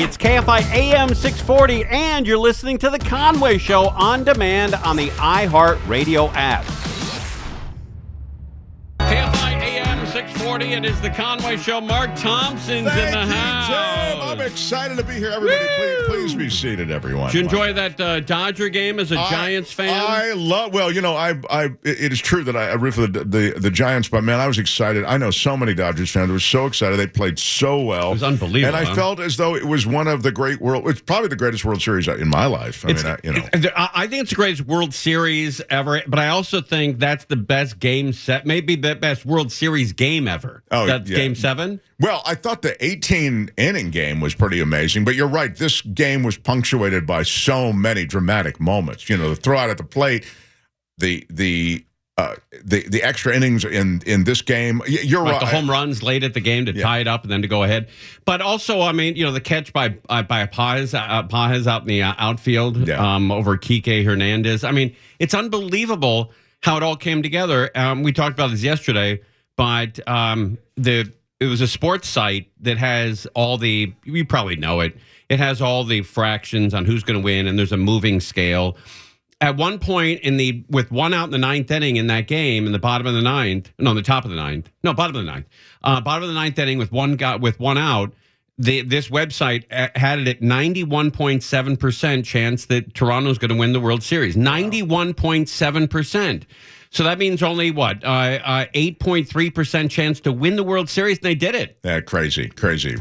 It's KFI AM 640, and you're listening to The Conway Show on demand on the iHeartRadio app. KFI AM 640, it is The Conway Show. Mark Thompson's in the house. Tim. I'm excited to be here. Everybody, please be seated, everyone. Did you enjoy that Dodger game as a Giants fan? It is true that I root for the Giants, but man, I was excited. I know so many Dodgers fans were so excited. They played so well. It was unbelievable. And I felt as though it was one of the it's probably the greatest World Series in my life. I think it's the greatest World Series ever, but I also think that's the best game set, maybe the best World Series game ever. Oh, that's Game 7? Well, I thought the 18-inning game was pretty amazing, but you're right. This game was punctuated by so many dramatic moments. You know, the throw out at the plate, the extra innings in this game. You're right. The home runs late at the game to tie it up and then to go ahead. But also, I mean, the catch by Paz out in the outfield over Kike Hernandez. I mean, it's unbelievable how it all came together. We talked about this yesterday, but it was a sports site that has all the, you probably know it, it has all the fractions on who's going to win, and there's a moving scale. At one point with one out in the ninth inning in that game, in the bottom of the ninth, no, the top of the ninth, no, bottom of the ninth, bottom of the ninth inning with one out, this website had it at 91.7% chance that Toronto's going to win the World Series. 91.7%. So that means only, 8.3% chance to win the World Series, and they did it. Yeah, crazy.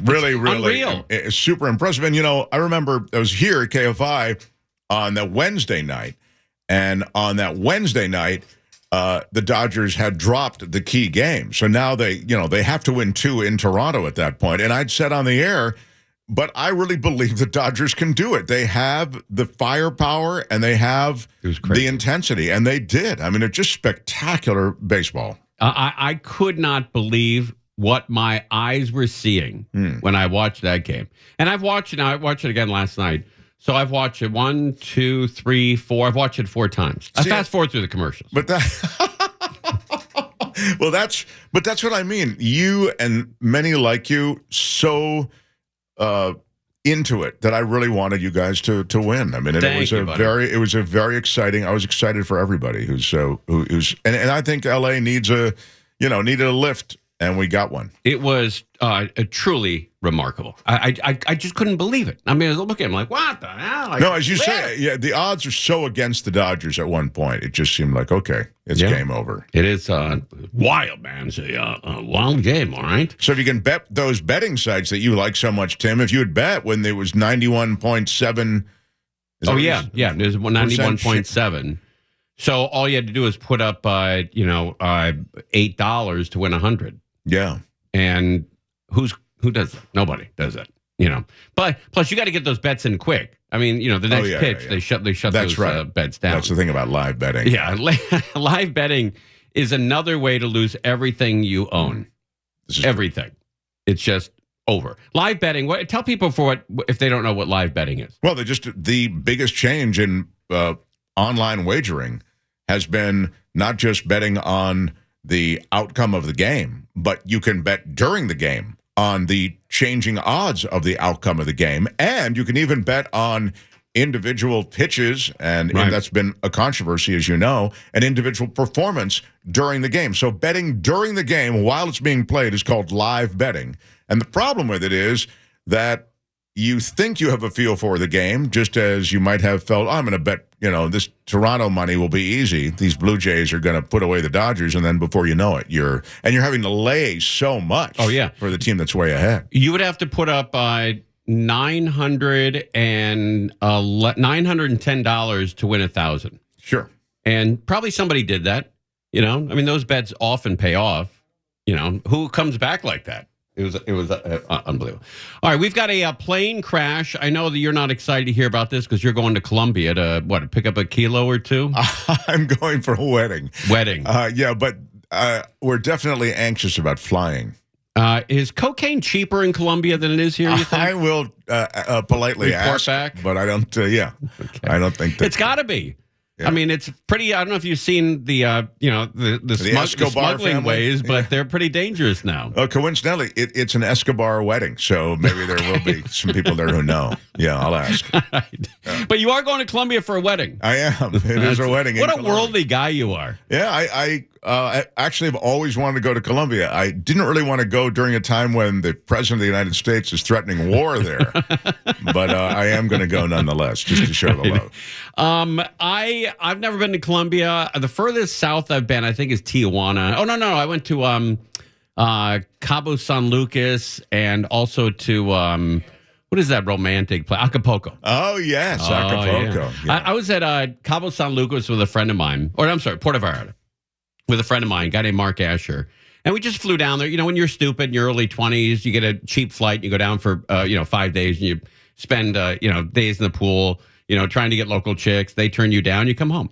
Really, unreal. Super impressive. And, I remember I was here at KFI on that Wednesday night, and on that Wednesday night, the Dodgers had dropped the key game. So now they have to win 2 in Toronto at that point. And I'd said on the air, but I really believe the Dodgers can do it. They have the firepower and they have the intensity, and they did. I mean, it's just spectacular baseball. I could not believe what my eyes were seeing when I watched that game. And I watched it again last night. So I've watched it 1, 2, 3, 4. I've watched it 4 times. I fast forward through the commercials. But that's what I mean. You and many like you so into it that I really wanted you guys to win. I mean, it was a very exciting. I was excited for everybody who's and I think LA needed a lift, and we got one. It was truly remarkable. I just couldn't believe it. I mean, I was looking at him like, what the hell? No, as you say, the odds are so against the Dodgers at one point. It just seemed like, okay, it's game over. It is wild, man. It's a wild game, all right? So if you can bet those betting sites that you like so much, Tim, if you had bet when there was 91.7. Oh, yeah. There's 91.7. So all you had to do is put up, $8 to win 100. Yeah. And who does that? Nobody does that, But plus, you got to get those bets in quick. I mean, the next pitch, they shut those bets down. That's the thing about live betting. Yeah, live betting is another way to lose everything you own. Everything. It's just over. Live betting. Tell people if they don't know what live betting is. Well, the biggest change in online wagering has been not just betting on the outcome of the game, but you can bet during the game on the changing odds of the outcome of the game, and you can even bet on individual pitches, and that's been a controversy, as you know, an individual performance during the game. So betting during the game while it's being played is called live betting. And the problem with it is that you think you have a feel for the game, just as you might have felt, I'm going to bet, this Toronto money will be easy. These Blue Jays are going to put away the Dodgers, and then before you know it, you're having to lay so much for the team that's way ahead. You would have to put up $910 to win 1,000. Sure. And probably somebody did that, I mean, those bets often pay off. Who comes back like that? It was unbelievable. All right, we've got a plane crash. I know that you're not excited to hear about this because you're going to Colombia to pick up a kilo or 2? I'm going for a wedding. But we're definitely anxious about flying. Is cocaine cheaper in Colombia than it is here, you think? I will politely report ask, back. But I don't, I don't think that. It's got to be. I mean, it's pretty. I don't know if you've seen the the smuggling ways, but they're pretty dangerous now. Coincidentally, it's an Escobar wedding, so maybe there will be some people there who know. Yeah, I'll ask. But you are going to Colombia for a wedding. I am. It is a wedding. What a worldly guy you are. Yeah, I actually have always wanted to go to Colombia. I didn't really want to go during a time when the president of the United States is threatening war there, but I am going to go nonetheless, just to show the love. I've never been to Colombia. The furthest south I've been, I think, is Tijuana. Oh, no. I went to Cabo San Lucas and also to, what is that romantic place? Acapulco. Oh, yes, Acapulco. Yeah. I was at Cabo San Lucas with a friend of mine. Or, I'm sorry, Puerto Vallarta. With a friend of mine, a guy named Mark Asher. And we just flew down there. You know, when you're stupid in your early 20s, you get a cheap flight. You go down for, 5 days and you spend, days in the pool, trying to get local chicks. They turn you down. You come home,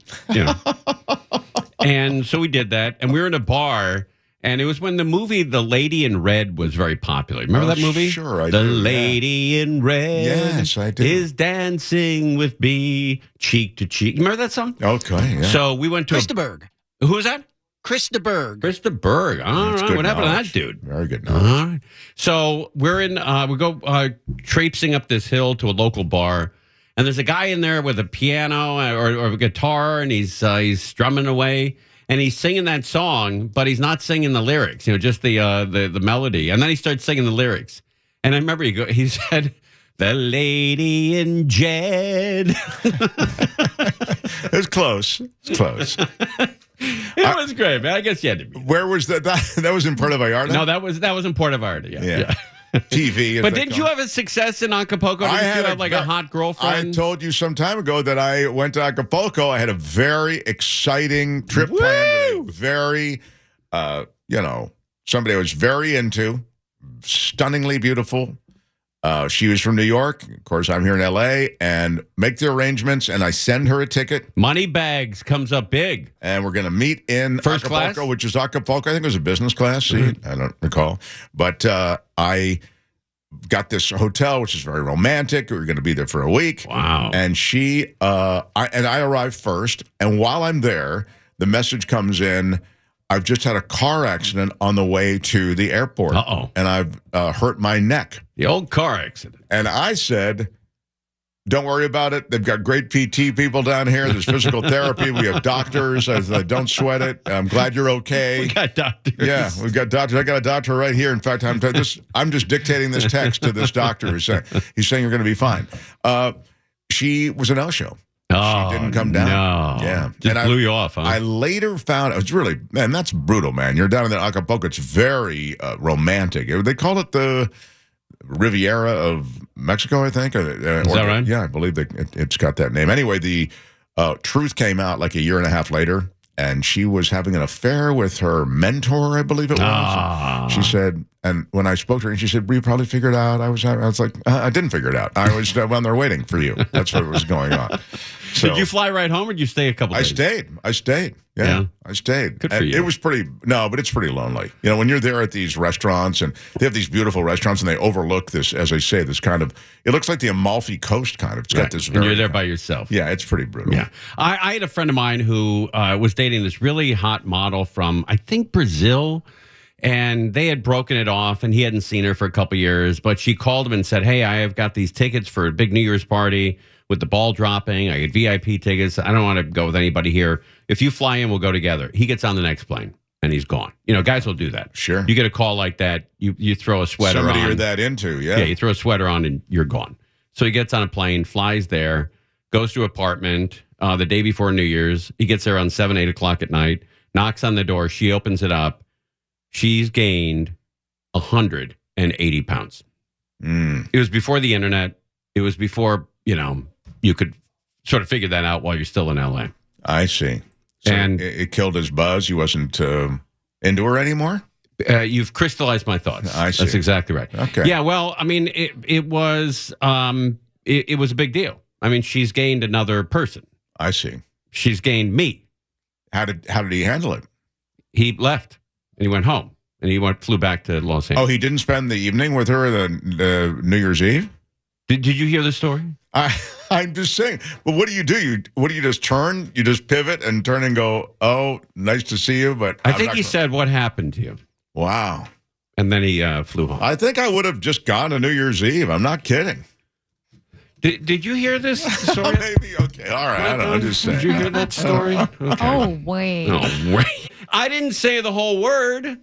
And so we did that. And we were in a bar. And it was when the movie The Lady in Red was very popular. Remember that movie? Sure, I do. The do. Lady in Red yes, I do. is dancing with me cheek to cheek. Remember that song? Okay, yeah. So we went to... Krista Berg. Who was that? Krista Berg. Krista Berg. All right. What happened to that dude? Very good knowledge. All right. So we're in, we go traipsing up this hill to a local bar, and there's a guy in there with a piano or a guitar, and he's strumming away, and he's singing that song, but he's not singing the lyrics, just the melody. And then he starts singing the lyrics. And I remember he said, "The Lady in Jed." It's close. It's close. It was great, man. I guess you had to be. Where was that? That was in Puerto Vallarta? No, that was in Puerto Vallarta. Yeah. TV. But didn't you have a success in Acapulco? Didn't you have a hot girlfriend? I told you some time ago that I went to Acapulco. I had a very exciting trip planned. With a very, somebody I was very into, stunningly beautiful. She was from New York. Of course, I'm here in L.A. and make the arrangements, and I send her a ticket. Money bags comes up big. And we're going to meet in First Acapulco, class? which is Acapulco. I think it was a business class seat. I don't recall. But I got this hotel, which is very romantic. We were going to be there for a week. Wow. And I arrived first. And while I'm there, the message comes in, I've just had a car accident on the way to the airport. Uh-oh. And I've hurt my neck. The old car accident. And I said, don't worry about it. They've got great PT people down here. There's physical therapy. We have doctors. I said, don't sweat it. I'm glad you're okay. We got doctors. Yeah, we've got doctors. I got a doctor right here. In fact, I'm just dictating this text to this doctor. He's saying you're going to be fine. She was a no-show. Oh, she didn't come down. No. Yeah. Just blew you off, huh? I later found it was really, man, that's brutal, man. You're down in the Acapulco. It's very romantic. They call it the Riviera of Mexico, I think. Is that right? Yeah, I believe it's got that name. Anyway, the truth came out like a year and a half later, and she was having an affair with her mentor, I believe it was. Ah. She said, and when I spoke to her, and she said, "We probably figured it out." I was like, I didn't figure it out. I was on there waiting for you. That's what was going on. So, did you fly right home, or did you stay a couple days? I stayed. Yeah, I stayed. Good for you. It was but it's pretty lonely. When you're there at these restaurants, and they have these beautiful restaurants, and they overlook this, as I say, this kind of, it looks like the Amalfi Coast kind of. It's got this very, and you're there by yourself. Yeah, it's pretty brutal. Yeah. I had a friend of mine who was dating this really hot model from, I think, Brazil. And they had broken it off, and he hadn't seen her for a couple years. But she called him and said, "Hey, I have got these tickets for a big New Year's party with the ball dropping. I get VIP tickets. I don't want to go with anybody here. If you fly in, we'll go together." He gets on the next plane, and he's gone. Guys will do that. Sure. You get a call like that, you throw a sweater Somebody on. you're that into, yeah. Yeah, you throw a sweater on, and you're gone. So he gets on a plane, flies there, goes to an apartment the day before New Year's. He gets there around 7, 8 o'clock at night, knocks on the door. She opens it up. She's gained 180 pounds. It was before the internet. It was before, you could sort of figure that out while you're still in L.A. I see. So and it killed his buzz. He wasn't into her anymore? You've crystallized my thoughts. I see. That's exactly right. Okay. Yeah, well, I mean, it was it was a big deal. I mean, she's gained another person. I see. She's gained me. How did he handle it? He left. And he went home, and he flew back to Los Angeles. Oh, he didn't spend the evening with her the New Year's Eve? Did you hear the story? I'm just saying. But what do? You just turn? You just pivot and turn and go, oh, nice to see you. But I think he said, what happened to you? Wow. And then he flew home. I think I would have just gone to New Year's Eve. I'm not kidding. Did you hear this story? Maybe. Okay. All right. I'm just saying. Did you hear that story? Okay. Oh, wait. Oh, wait. I didn't say the whole word.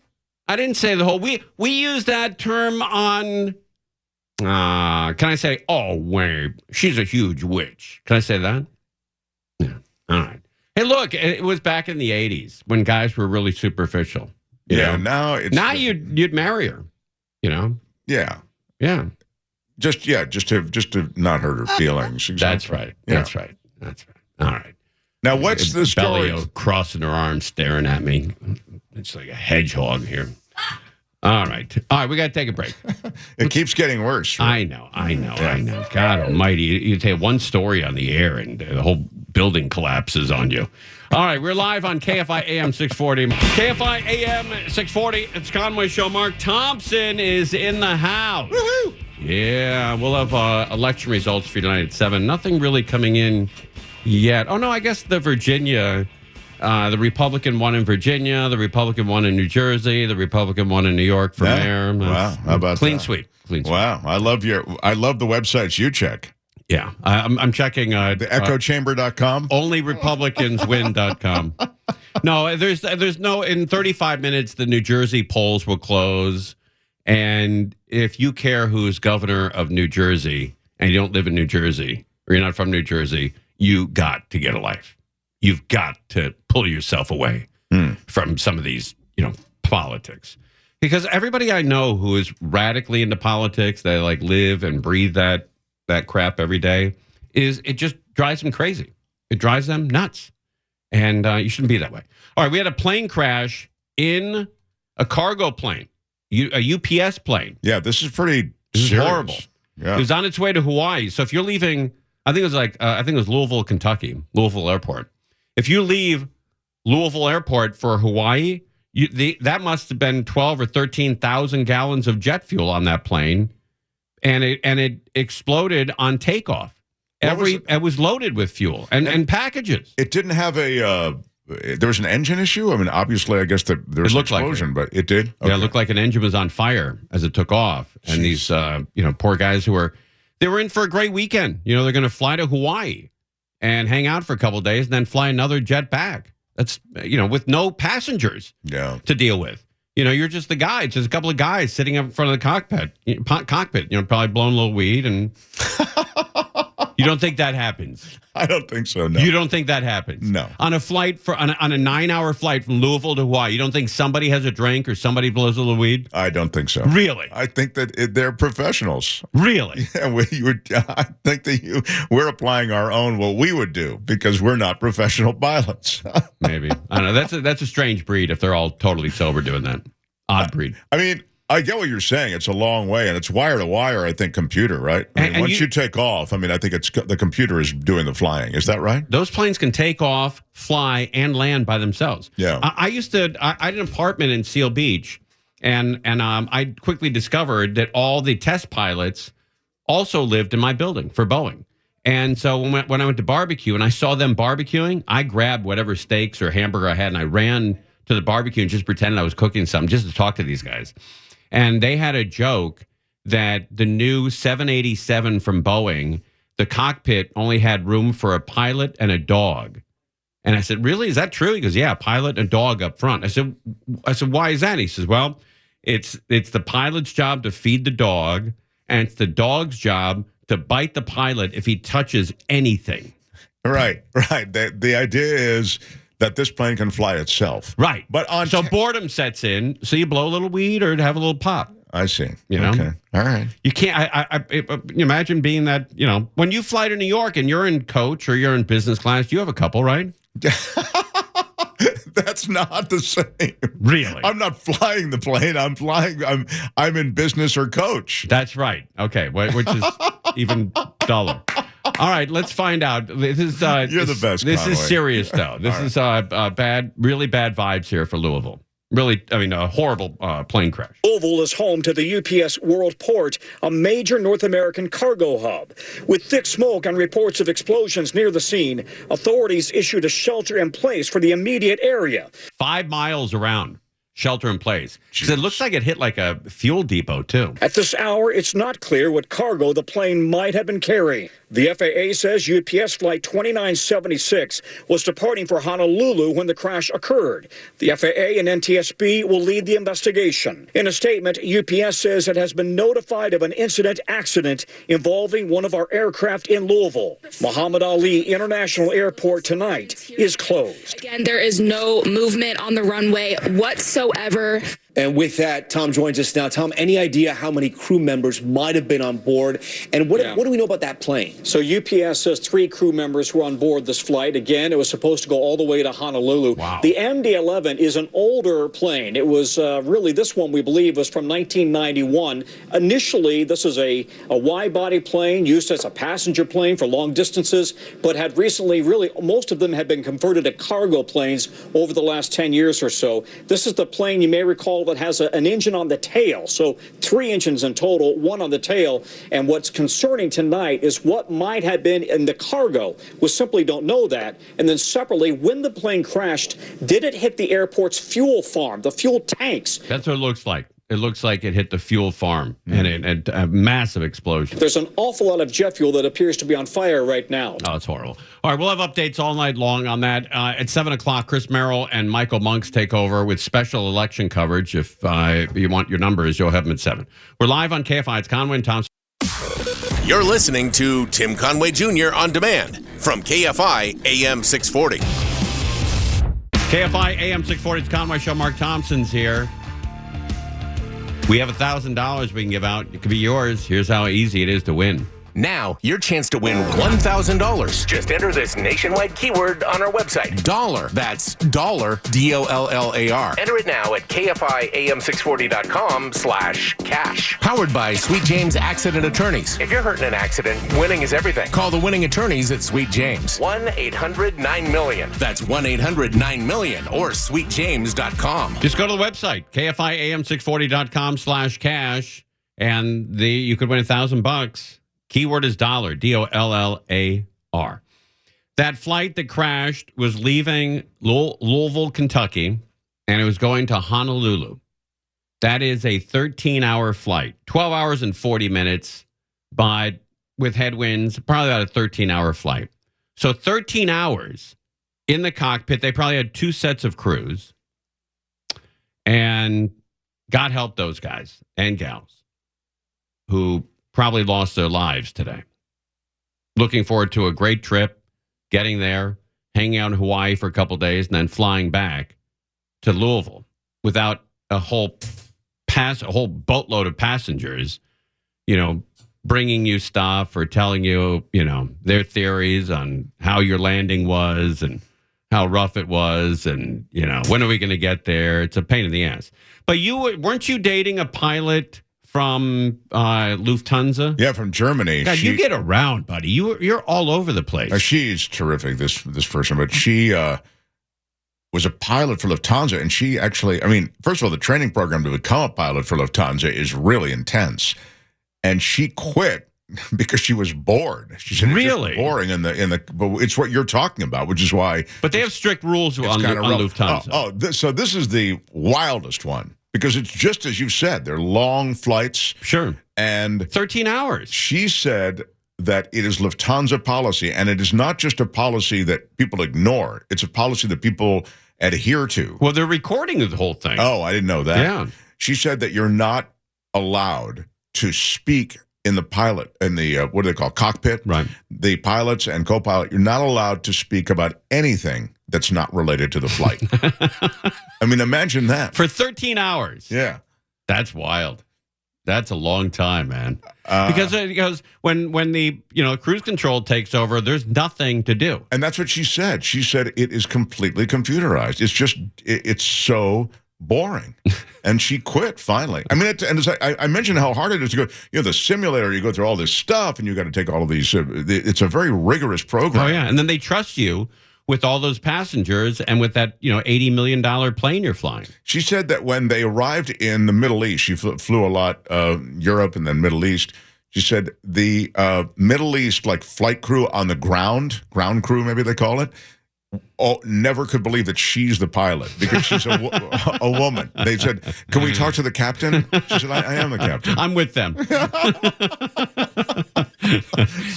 I didn't say the whole. We use that term on. Can I say? Oh, wait. She's a huge witch. Can I say that? Yeah. All right. Hey, look. It was back in the '80s when guys were really superficial. You know? Now you'd marry her. You know. Yeah. Yeah. Just to not hurt her feelings. Exactly. That's right. Yeah. That's right. All right. Now, what's the story? Belly crossing her arms, staring at me. It's like a hedgehog here. All right. We got to take a break. It keeps getting worse. Right? I know. God almighty. You take one story on the air and the whole building collapses on you. All right. We're live on KFI AM 640. KFI AM 640. It's Conway Show. Mark Thompson is in the house. Woohoo! Yeah. We'll have election results for you tonight at 7. Nothing really coming in yet. Oh, no. I guess the Virginia... the Republican won in Virginia, the Republican won in New Jersey, the Republican won in New York for mayor. Wow, how about clean that? Sweep? Clean sweep. Wow, I love the websites you check. Yeah, I'm checking The echochamber.com. Onlyrepublicanswin.com. No, there's no. In 35 minutes, the New Jersey polls will close, and if you care who's governor of New Jersey and you don't live in New Jersey or you're not from New Jersey, you got to get a life. You've got to pull yourself away from some of these, politics. Because everybody I know who is radically into politics, they like live and breathe that crap every day, it just drives them crazy. It drives them nuts. And you shouldn't be that way. All right, we had a plane crash in a cargo plane, a UPS plane. Yeah, this is horrible. Yeah. It was on its way to Hawaii. So if you're leaving, I think it was Louisville, Kentucky, Louisville Airport. If you leave Louisville Airport for Hawaii, that must have been 12 or 13,000 gallons of jet fuel on that plane, and it exploded on takeoff. It was loaded with fuel and packages. It didn't have there was an engine issue. I mean, obviously, I guess there was an explosion, but it did. Okay. Yeah, it looked like an engine was on fire as it took off, and these poor guys they were in for a great weekend. They're going to fly to Hawaii and hang out for a couple of days, and then fly another jet back. That's, with no passengers to deal with. You're just the guy. It's just a couple of guys sitting up in front of the cockpit, probably blowing a little weed. And you don't think that happens? I don't think so, no. You don't think that happens? No. On a flight, on a 9-hour flight from Louisville to Hawaii, you don't think somebody has a drink or somebody blows a little weed? I don't think so. Really? I think that they're professionals. Really? Yeah, I think that we're applying our own what we would do because we're not professional pilots. Maybe. I don't know. That's a strange breed if they're all totally sober doing that. Odd breed. I mean, I get what you're saying. It's a long way, and it's wire to wire, I think, computer, right? I mean, once you take off, I think the computer is doing the flying. Is that right? Those planes can take off, fly, and land by themselves. Yeah. I had an apartment in Seal Beach, and I quickly discovered that all the test pilots also lived in my building for Boeing. And so when I went to barbecue and I saw them barbecuing, I grabbed whatever steaks or hamburger I had, and I ran to the barbecue and just pretended I was cooking something just to talk to these guys. And they had a joke that the new 787 from Boeing, the cockpit only had room for a pilot and a dog. And I said, really? Is that true? He goes, yeah, a pilot and a dog up front. I said, why is that? He says, well, it's the pilot's job to feed the dog, and it's the dog's job to bite the pilot if he touches anything. Right. The idea is that this plane can fly itself. Right. But so boredom sets in, so you blow a little weed or have a little pop. I see. Okay. All right. You can't, imagine being that, when you fly to New York and you're in coach or you're in business class, you have a couple, right? That's not the same. Really? I'm not flying the plane. I'm in business or coach. That's right. Okay. Which is even duller. All right, let's find out. This is you're the best. This Conway. is serious, though. This is bad, really bad vibes here for Louisville. Really, I mean, a horrible plane crash. Louisville is home to the UPS World Port, a major North American cargo hub. With thick smoke and reports of explosions near the scene, authorities issued a shelter in place for the immediate area. 5 miles around. Shelter in place. It looks like it hit like a fuel depot, too. At this hour, it's not clear what cargo the plane might have been carrying. The FAA says UPS Flight 2976 was departing for Honolulu when the crash occurred. The FAA and NTSB will lead the investigation. In a statement, UPS says it has been notified of an accident involving one of our aircraft in Louisville. Muhammad Ali International Airport tonight is closed. Again, there is no movement on the runway whatsoever. And with that, Tom joins us now. Tom, any idea how many crew members might have been on board? And what do we know about that plane? So UPS says 3 crew members were on board this flight. Again, it was supposed to go all the way to Honolulu. Wow. The MD-11 is an older plane. It was really, this one we believe was from 1991. Initially, this is a wide-body plane used as a passenger plane for long distances, but had recently, really, most of them had been converted to cargo planes over the last 10 years or so. This is the plane, you may recall, that has an engine on the tail. So 3 engines in total, 1 on the tail. And what's concerning tonight is what might have been in the cargo. We simply don't know that. And then separately, when the plane crashed, did it hit the airport's fuel farm, the fuel tanks? That's what it looks like. It looks like it hit the fuel farm and a massive explosion. There's an awful lot of jet fuel that appears to be on fire right now. Oh, it's horrible. All right, we'll have updates all night long on that. At 7 o'clock, Chris Merrill and Michael Monks take over with special election coverage. If you want your numbers, you'll have them at 7. We're live on KFI. It's Conway and Thompson. You're listening to Tim Conway Jr. on demand from KFI AM 640. KFI AM 640. It's Conway Show. Mark Thompson's here. We have $1,000 we can give out. It could be yours. Here's how easy it is to win. Now, your chance to win $1,000. Just enter this nationwide keyword on our website. Dollar. That's dollar, D-O-L-L-A-R. Enter it now at KFIAM640.com/cash. Powered by Sweet James Accident Attorneys. If you're hurt in an accident, winning is everything. Call the winning attorneys at Sweet James. 1-800-9-MILLION. That's 1-800-9-MILLION or sweetjames.com. Just go to the website, KFIAM640.com/cash, and you could win $1,000. Keyword is dollar, D-O-L-L-A-R. That flight that crashed was leaving Louisville, Kentucky, and it was going to Honolulu. That is a 13-hour flight, 12 hours and 40 minutes, but with headwinds, probably about a 13-hour flight. So 13 hours in the cockpit. They probably had 2 sets of crews, and God help those guys and gals who probably lost their lives today. Looking forward to a great trip, getting there, hanging out in Hawaii for a couple days, and then flying back to Louisville without a whole boatload of passengers, bringing you stuff or telling you, their theories on how your landing was and how rough it was, and when are we going to get there? It's a pain in the ass. But weren't you dating a pilot from Luftansa? Yeah, from Germany. God, you get around, buddy. You're all over the place. She's terrific, this person, but she was a pilot for Luftansa, and she actually, first of all, the training program to become a pilot for Luftansa is really intense, and she quit because she was bored. She said, really? It's just boring but it's what you're talking about, which is why. But they have strict rules on Luftansa. So this is the wildest one. Because it's just as you said, they're long flights. Sure. And 13 hours. She said that it is Lufthansa policy, and it is not just a policy that people ignore. It's a policy that people adhere to. Well, they're recording the whole thing. Oh, I didn't know that. Yeah. She said that you're not allowed to speak in the pilot, in the, what do they call, cockpit? Right. The pilots and co-pilot, you're not allowed to speak about anything that's not related to the flight. Imagine that. For 13 hours. Yeah. That's wild. That's a long time, man. Because when the cruise control takes over, there's nothing to do. And that's what she said. She said it is completely computerized. It's just, it's so boring. And she quit finally. I mentioned how hard it is to go, the simulator, you go through all this stuff and you got to take all of these, it's a very rigorous program. Oh, yeah. And then they trust you with all those passengers and with that, $80 million plane you're flying. She said that when they arrived in the Middle East, she flew a lot, Europe and then Middle East. She said the Middle East, like flight crew on the ground crew, maybe they call it, never could believe that she's the pilot because she's a woman. They said, "Can we talk to the captain?" She said, I am the captain. I'm with them.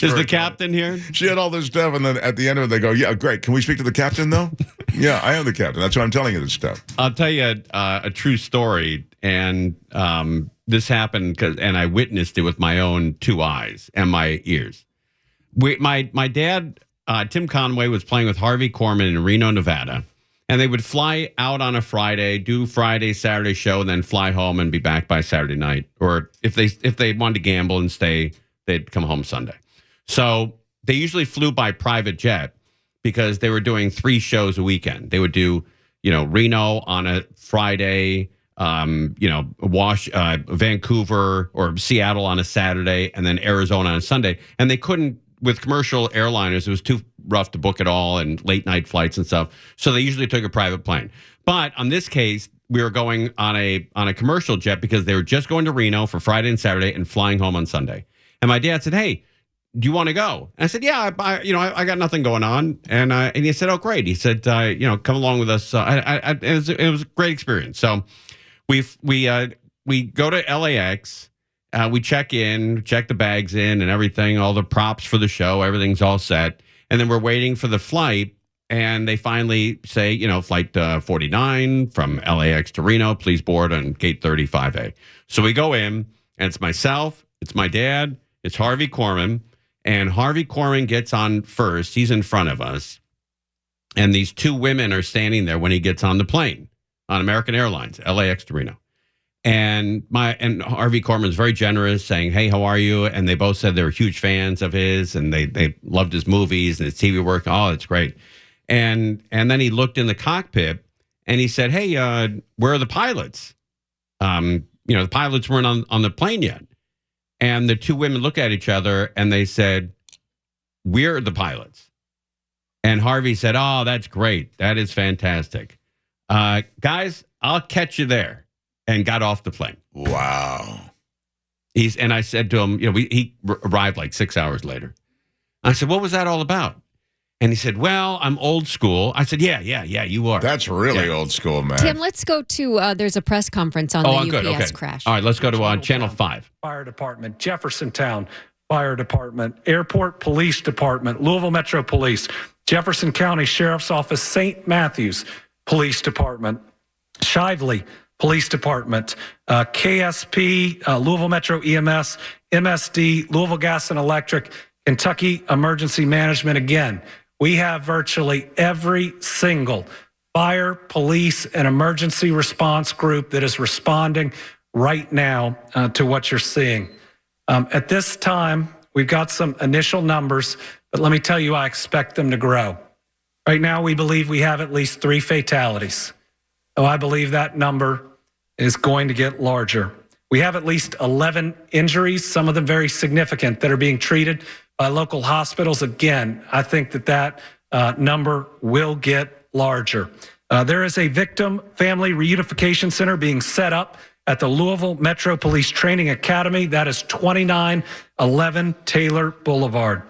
Is the captain here? She had all this stuff, and then at the end of it, they go, "Yeah, great. Can we speak to the captain, though?" Yeah, I am the captain. That's why I'm telling you this stuff. I'll tell you a true story, and this happened and I witnessed it with my own 2 eyes and my ears. My dad, Tim Conway, was playing with Harvey Korman in Reno, Nevada, and they would fly out on a Friday, do Friday, Saturday show, and then fly home and be back by Saturday night. Or if they wanted to gamble and stay, they'd come home Sunday. So they usually flew by private jet because they were doing 3 shows a weekend. They would do, Reno on a Friday, Vancouver or Seattle on a Saturday, and then Arizona on a Sunday. And they couldn't, with commercial airliners, it was too rough to book it all and late night flights and stuff. So they usually took a private plane. But on this case, we were going on a commercial jet because they were just going to Reno for Friday and Saturday and flying home on Sunday. And my dad said, "Hey, do you want to go?" And I said, "Yeah, I got nothing going on." And he said, "Oh, great." He said, "Come along with us." It was a great experience. So we go to LAX. We check the bags in and everything, all the props for the show, everything's all set. And then we're waiting for the flight, and they finally say, flight 49 from LAX to Reno, please board on gate 35A. So we go in, and it's myself, it's my dad, it's Harvey Korman, and Harvey Korman gets on first. He's in front of us, and these 2 women are standing there when he gets on the plane on American Airlines, LAX to Reno. And Harvey Korman's very generous, saying, "Hey, how are you?" And they both said they were huge fans of his, and they loved his movies and his TV work. Oh, it's great. And then he looked in the cockpit and he said, "Hey, where are the pilots?" The pilots weren't on the plane yet. And the 2 women look at each other and they said, "We're the pilots." And Harvey said, "Oh, that's great. That is fantastic. Guys, I'll catch you there." And got off the plane. Wow. And I said to him, he arrived like 6 hours later. I said, "What was that all about?" And he said, "Well, I'm old school." I said, yeah, you are. That's really old school, man. Tim, let's go to, there's a press conference on the UPS crash. All right, let's go to Channel 5. Fire Department, Jeffersontown Fire Department, Airport Police Department, Louisville Metro Police, Jefferson County Sheriff's Office, St. Matthews Police Department, Shively Police Department, KSP, Louisville Metro EMS, MSD, Louisville Gas and Electric, Kentucky Emergency Management. Again, we have virtually every single fire, police, and emergency response group that is responding right now to what you're seeing. At this time, we've got some initial numbers, but let me tell you, I expect them to grow. Right now, we believe we have at least 3 fatalities. Oh, I believe that number is going to get larger. We have at least 11 injuries, some of them very significant, that are being treated by local hospitals. Again, I think that number will get larger. There is a victim family reunification center being set up at the Louisville Metro Police Training Academy. That is 2911 Taylor Boulevard.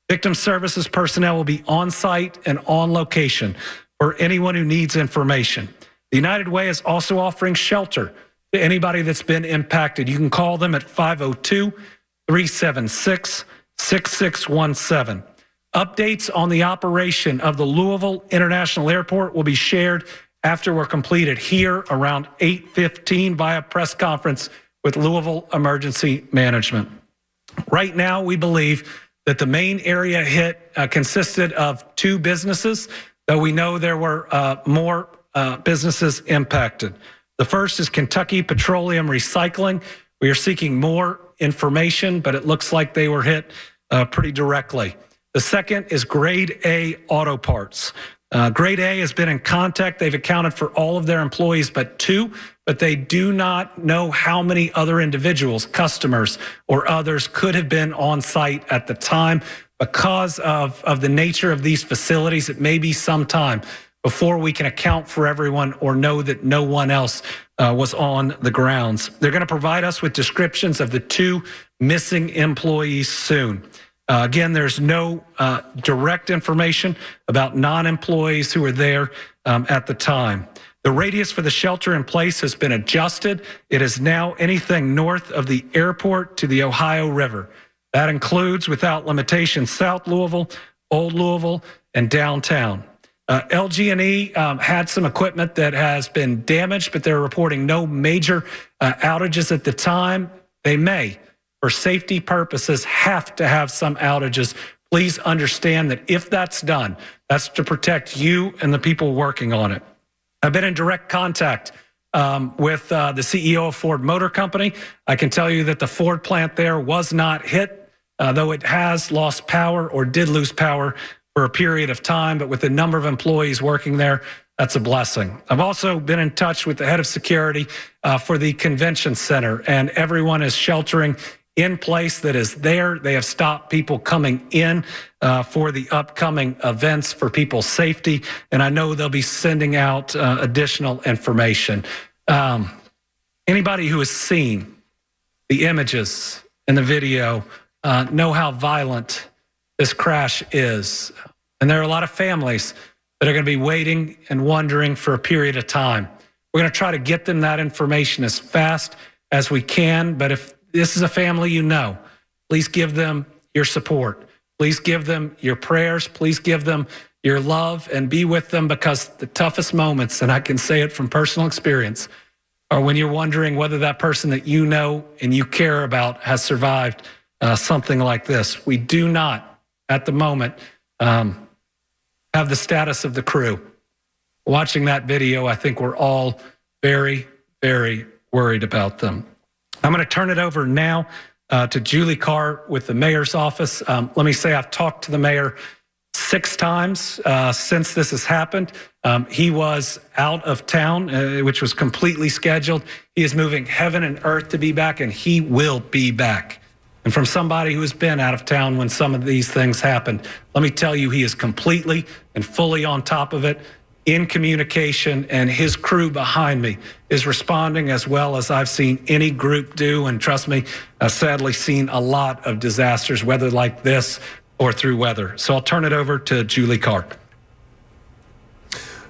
Victim services personnel will be on site and on location for anyone who needs information. The United Way is also offering shelter to anybody that's been impacted. You can call them at 502-376-6617. Updates on the operation of the Louisville International Airport will be shared after we're completed here around 8:15 via press conference with Louisville Emergency Management. Right now, we believe that the main area hit consisted of 2 businesses, though we know there were more businesses impacted. The first is Kentucky Petroleum Recycling. We are seeking more information, but it looks like they were hit pretty directly. The second is Grade A Auto Parts. Grade A has been in contact. They've accounted for all of their employees but 2, but they do not know how many other individuals, customers, or others could have been on site at the time. because of the nature of these facilities, it may be some time before we can account for everyone or know that no one else was on the grounds. They're going to provide us with descriptions of the 2 missing employees soon. Again, there's no direct information about non-employees who were there at the time. The radius for the shelter in place has been adjusted. It is now anything north of the airport to the Ohio River. That includes, without limitation, South Louisville, Old Louisville, and downtown. LG&E had some equipment that has been damaged, but they're reporting no major outages at the time. They may, for safety purposes, have to have some outages. Please understand that if that's done, that's to protect you and the people working on it. I've been in direct contact with the CEO of Ford Motor Company. I can tell you that the Ford plant there was not hit, though it has lost power or did lose power for a period of time, but with the number of employees working there, that's a blessing. I've also been in touch with the head of security for the convention center, and everyone is sheltering in place that is there. They have stopped people coming in for the upcoming events for people's safety, and I know they'll be sending out additional information. Anybody who has seen the images and the video know how violent this crash is. And there are a lot of families that are going to be waiting and wondering for a period of time. We're going to try to get them that information as fast as we can. But if this is a family you know, please give them your support. Please give them your prayers. Please give them your love and be with them, because the toughest moments, and I can say it from personal experience, are when you're wondering whether that person that you know and you care about has survived something like this. We do not, at the moment, have the status of the crew. Watching that video, I think we're all very, very worried about them. I'm going to turn it over now to Julie Carr with the mayor's office. Let me say I've talked to the mayor 6 times since this has happened. He was out of town, which was completely scheduled. He is moving heaven and earth to be back, and he will be back. And from somebody who has been out of town when some of these things happened, let me tell you, he is completely and fully on top of it, in communication, and his crew behind me is responding as well as I've seen any group do. And trust me, I've sadly seen a lot of disasters, whether like this or through weather. So I'll turn it over to Julie Carr.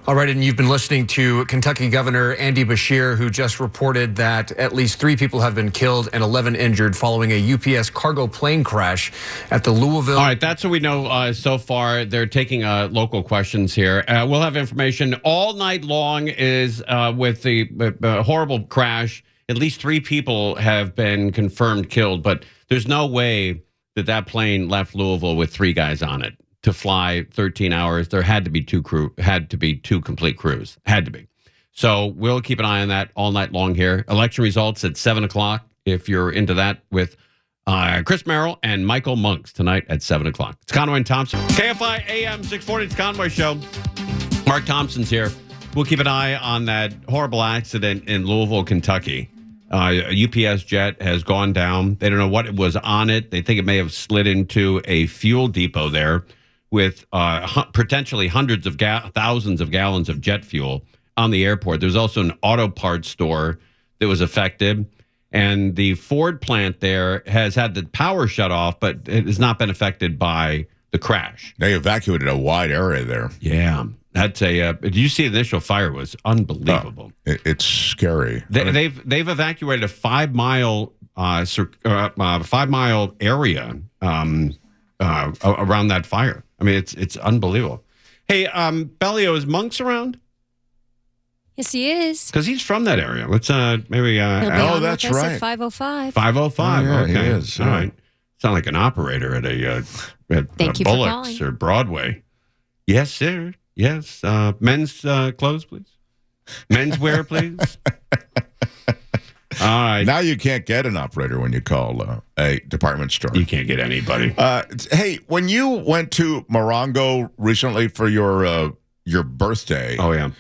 All right, and you've been listening to Kentucky Governor Andy Beshear, who just reported that at least 3 people have been killed and 11 injured following a UPS cargo plane crash at the Louisville. All right, that's what we know so far. They're taking local questions here. We'll have information all night long is with the horrible crash. At least 3 people have been confirmed killed, but there's no way that plane left Louisville with 3 guys on it to fly 13 hours. There had to be 2 complete crews. Had to be. So we'll keep an eye on that all night long here. Election results at 7 o'clock, if you're into that, with Chris Merrill and Michael Monks tonight at 7 o'clock. It's Conway and Thompson. KFI AM 640, it's Conway Show. Mark Thompson's here. We'll keep an eye on that horrible accident in Louisville, Kentucky. A UPS jet has gone down. They don't know what was on it. They think it may have slid into a fuel depot there with potentially hundreds of thousands of gallons of jet fuel on the airport. There's also an auto parts store that was affected. And the Ford plant there has had the power shut off, but it has not been affected by the crash. They evacuated a wide area there. Yeah. That's did you see the initial fire was unbelievable? It's scary. They've evacuated a 5-mile 5-mile area around that fire. I mean, it's unbelievable. Hey, Bellio, is Monks around? Yes, he is. Because he's from that area. Let's maybe. He'll be that's right. At 5:05. 5:05. Yeah, okay, he is. All right. Sound like an operator at a Thank you for Bullocks calling. or Broadway. Yes, sir. Yes. Men's clothes, please. Men's wear, please. All right. Now you can't get an operator when you call a department store. You can't get anybody. Hey, when you went to Morongo recently for your birthday, Oh yeah.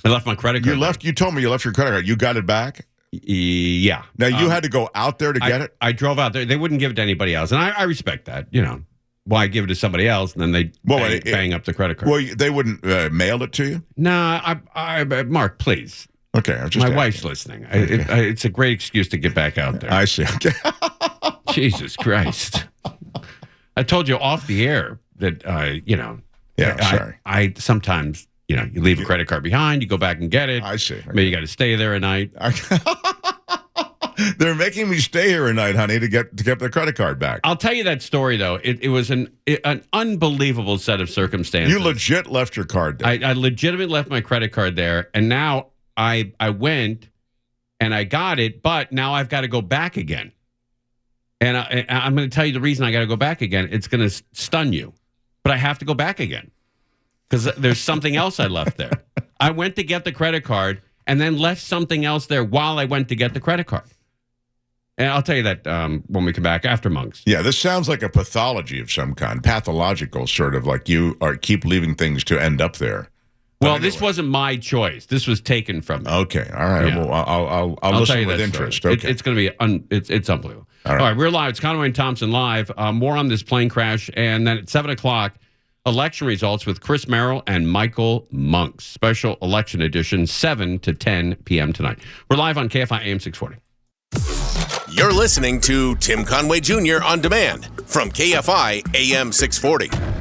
I left my credit card. You told me you left your credit card. You got it back? Yeah. Now, you had to go out there to get it? I drove out there. They wouldn't give it to anybody else. And I respect that. Why give it to somebody else and then they bang up the credit card? Well, they wouldn't mail it to you? No, Mark, please. Okay, I was just my asking. wife's listening. It's a great excuse to get back out there. I see. Okay. Jesus Christ! I told you off the air that Yeah, sorry. I sometimes you leave a credit card behind. You go back and get it. I see. Maybe you got to stay there a night. They're making me stay here a night, honey, to get the credit card back. I'll tell you that story though. It was an unbelievable set of circumstances. You legit left your card there. I legitimately left my credit card there, and now I went and I got it, but now I've got to go back again. And I'm going to tell you the reason I got to go back again. It's going to stun you, but I have to go back again because there's something else I left there. I went to get the credit card and then left something else there while I went to get the credit card. And I'll tell you that when we come back after Monks. Yeah, this sounds like a pathology of some kind, pathological, sort of like you keep leaving things to end up there. Well, anyway. This wasn't my choice. This was taken from me. Okay, all right. Yeah. Well, I'll listen with interest. Story. Okay. It's going to be it's unbelievable. All right, we're live. It's Conway and Thompson live. More on this plane crash, and then at 7:00, election results with Chris Merrill and Michael Monks. Special election edition, 7 to 10 p.m. tonight. We're live on KFI AM 640. You're listening to Tim Conway Jr. on demand from KFI AM 640.